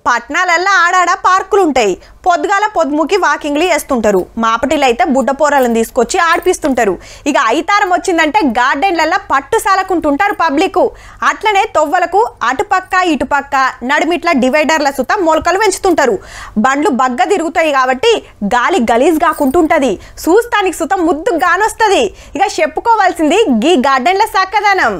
పట్నాలల్లా ఆడాడ పార్కులు ఉంటాయి. పొద్దుగాల పొద్దుముకి వాకింగ్లు చేస్తుంటారు. మాపటిలో అయితే బుడ్డ పోరాలను తీసుకొచ్చి ఆడిపిస్తుంటారు. ఇక ఐతారం వచ్చిందంటే గార్డెన్లల్లా పట్టు సాలకుంటుంటారు పబ్లిక్. అట్లనే తొవ్వలకు అటుపక్క ఇటుపక్క నడిమిట్ల డివైడర్ల సుత మొలకలు పెంచుతుంటారు. బండ్లు బగ్గ తిరుగుతాయి కాబట్టి గాలి గలీజ్ కాకుంటుంటది. చూస్తానికి సుత ముద్దు గానొస్తుంది. ఇక చెప్పుకోవాల్సింది గీ గార్డెన్ల సక్కదనం.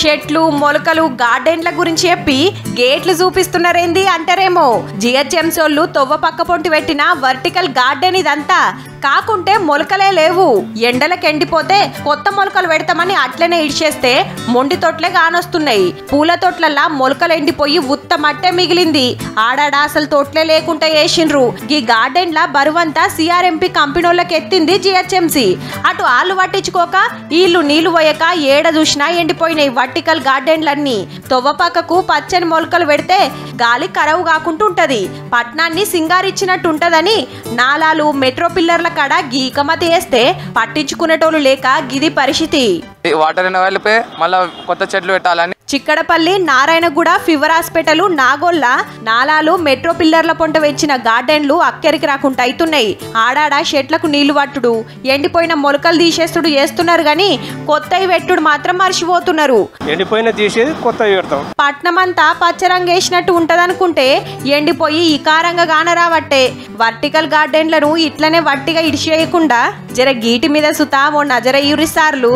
చెట్లు మొలకలు గార్డెన్ల గురించి చెప్పి గేట్లు చూపిస్తున్నారేంది అంటారేమో. జిహెచ్ఎంసీ తొవ్వ పక్క పొంటి పెట్టిన వర్టికల్ గార్డెన్ ఇదంతా. కాకుంటే మొలకలే లేవు. ఎండలకు ఎండిపోతే కొత్త మొలకలు పెడతామని అట్లనే ఇడిచేస్తే మొండి తొట్లే కానొస్తున్నాయి. పూల తొట్లల్లా మొలకలు ఎండిపోయి ఉత్త మట్టే మిగిలింది. ఆడాడా అసలు తొట్లే లేకుండా వేసిండ్రు. ఈ గార్డెన్ల బరువంతా సిఆర్ఎంపీ కంపెనీలకు ఎత్తింది జిహెచ్ఎంసీ. అటు ఆళ్ళు పట్టించుకోక వీళ్ళు నీళ్లు పోయక ఏడ చూసినా ఎండిపోయినాయి వర్టికల్ గార్డెన్లన్నీ. తొవ్వ పక్కకు పచ్చని మొలకలు పెడితే గాలి కరవు కాకుంటుంటది. పట్నాన్ని సింగారిచ్చినట్టు ఉంటదని నాలాలు మెట్రో పిల్లర్ల కాడ గీకమతి వేస్తే పట్టించుకునేటోళ్ళు లేక గిది పరిస్థితి. వాటర్ వెళ్ళిపోయి మళ్ళీ కొత్త చెట్లు పెట్టాలని చిక్కడపల్లి నారాయణగూడ ఫీవర్ హాస్పిటల్ నాగోళ్ళ నాలాలు మెట్రో పిల్లర్ల పొంట వెచ్చిన గార్డెన్లు అక్కెరికి రాకుండా అవుతున్నాయి. ఆడాడ చెట్లకు నీళ్లు పట్టుడు ఎండిపోయిన మొలకలు తీసేస్తుడు చేస్తున్నారు గాని కొత్తవి పెట్టుడు మాత్రం మర్చిపోతున్నారు. ఎండిపోయిన తీసేది కొత్తవి పెడతాం. పట్నమంతా పచ్చరంగు వేసినట్టు ఉంటదనుకుంటే ఎండిపోయి ఇకారంగా గానరావట్టే. వర్టికల్ గార్డెన్లను ఇట్లనే వట్టిగా ఇడిచేయకుండా జర గీటి మీద సుతా ఓ నజర యూరిసార్లు.